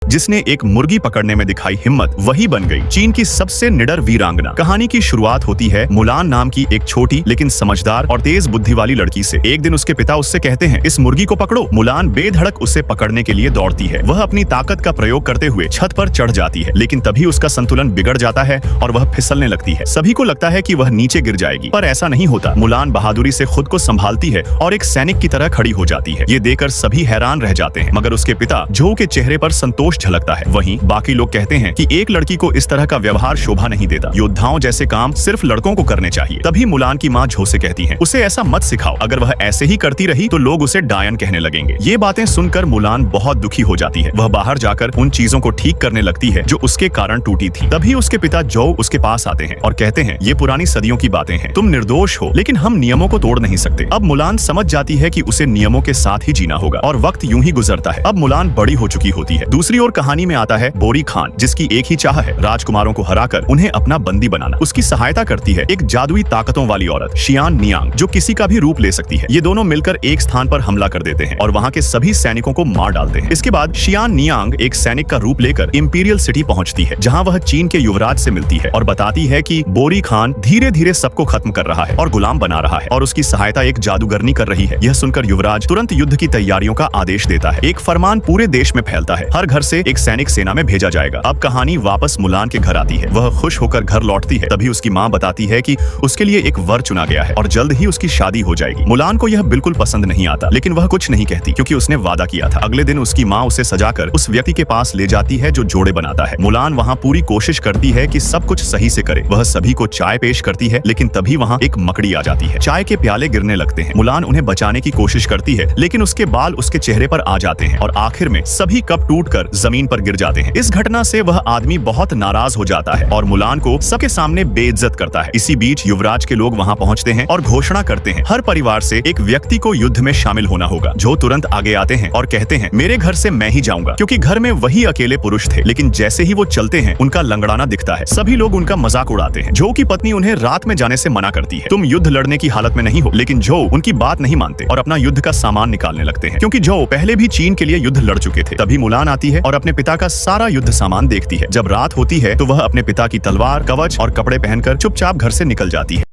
जिसने एक मुर्गी पकड़ने में दिखाई हिम्मत, वही बन गई चीन की सबसे निडर वीरांगना। कहानी की शुरुआत होती है मुलान नाम की एक छोटी लेकिन समझदार और तेज बुद्धि वाली लड़की से। एक दिन उसके पिता उससे कहते हैं, इस मुर्गी को पकड़ो। मुलान बेधड़क उसे पकड़ने के लिए दौड़ती है। वह अपनी ताकत का प्रयोग करते हुए छत पर चढ़ जाती है, लेकिन तभी उसका संतुलन बिगड़ जाता है और वह फिसलने लगती है। सभी को लगता है कि वह नीचे गिर जाएगी, पर ऐसा नहीं होता। मुलान बहादुरी से खुद को संभालती है और एक सैनिक की तरह खड़ी हो जाती है। ये देखकर सभी हैरान रह जाते हैं, मगर उसके पिता जो के चेहरे पर संतोष झलकता है। वहीं बाकी लोग कहते हैं कि एक लड़की को इस तरह का व्यवहार शोभा नहीं देता। योद्धाओं जैसे काम सिर्फ लड़कों को करने चाहिए। तभी मुलान की माँ झो से कहती है, उसे ऐसा मत सिखाओ। अगर वह ऐसे ही करती रही तो लोग उसे डायन कहने लगेंगे। ये बातें सुनकर मुलान बहुत दुखी हो जाती है। वह बाहर जाकर उन चीजों को ठीक करने लगती है जो उसके कारण टूटी थी। तभी उसके पिता जो उसके पास आते हैं और कहते हैं, ये पुरानी सदियों की बातें हैं, तुम निर्दोष हो, लेकिन हम नियमों को तोड़ नहीं सकते। अब मुलान समझ जाती है कि उसे नियमों के साथ ही जीना होगा और वक्त यूं ही गुजरता है। अब मुलान बड़ी हो चुकी होती है। दूसरी ओर कहानी में आता है बोरी खान, जिसकी एक ही चाह है, राजकुमारों को हराकर उन्हें अपना बंदी बनाना। उसकी सहायता करती है एक जादुई ताकतों वाली औरत शियान नियांग, जो किसी का भी रूप ले सकती है। ये दोनों मिलकर एक स्थान पर हमला कर देते हैं और वहाँ के सभी सैनिकों को मार डालते हैं। इसके बाद शियान नियांग एक सैनिक का रूप लेकर इंपीरियल सिटी पहुंचती है, जहाँ वह चीन के युवराज से मिलती है और बताती है कि बोरी खान धीरे धीरे सबको खत्म कर रहा है और गुलाम बना रहा है और उसकी सहायता एक जादूगरनी कर रही है। यह सुनकर युवराज तुरंत युद्ध की तैयारियों का आदेश देता है। एक फरमान पूरे देश में फैलता है, हर घर से एक सैनिक सेना में भेजा जाएगा। अब कहानी वापस मुलान के घर आती है। वह खुश होकर घर लौटती है। तभी उसकी माँ बताती है कि उसके लिए एक वर चुना गया है और जल्द ही उसकी शादी हो जाएगी। मुलान को यह बिल्कुल पसंद नहीं आता, लेकिन वह कुछ नहीं कहती क्योंकि उसने वादा किया था। अगले दिन उसकी माँ उसे सजाकर उस व्यक्ति के पास ले जाती है जो जोड़े बनाता है। मुलान वहाँ पूरी कोशिश करती है कि सब कुछ सही से करे। वह सभी को चाय पेश करती है, लेकिन तभी वहाँ एक मकड़ी आ जाती है। चाय के प्याले गिरने लगते हैं। मुलान उन्हें बचाने की कोशिश करती है, लेकिन उसके बाल उसके चेहरे पर आ जाते हैं और आखिर में सभी कप टूटकर जमीन पर गिर जाते हैं। इस घटना से वह आदमी बहुत नाराज हो जाता है और मुलान को सबके सामने बेइज्जत करता है। इसी बीच युवराज के लोग वहाँ पहुँचते हैं और घोषणा करते हैं, हर परिवार से एक व्यक्ति को युद्ध में शामिल होना होगा। जो तुरंत आगे आते हैं और कहते हैं, मेरे घर से मैं ही जाऊंगा, क्योंकि घर में वही अकेले पुरुष थे। लेकिन जैसे ही वो चलते हैं, उनका लंगड़ाना दिखता है। सभी लोग उनका मजाक उड़ाते हैं। जो की पत्नी उन्हें रात में जाने से मना करती है। तुम युद्ध लड़ने की हालत में नहीं हो। लेकिन जो उनकी बात नहीं मानते और अपना युद्ध का सामान निकालने लगते हैं, क्योंकि जो पहले भी चीन के लिए युद्ध लड़ चुके थे। तभी मुलान आती है और अपने पिता का सारा युद्ध सामान देखती है। जब रात होती है तो वह अपने पिता की तलवार, कवच और कपड़े पहनकर चुपचाप घर से निकल जाती है।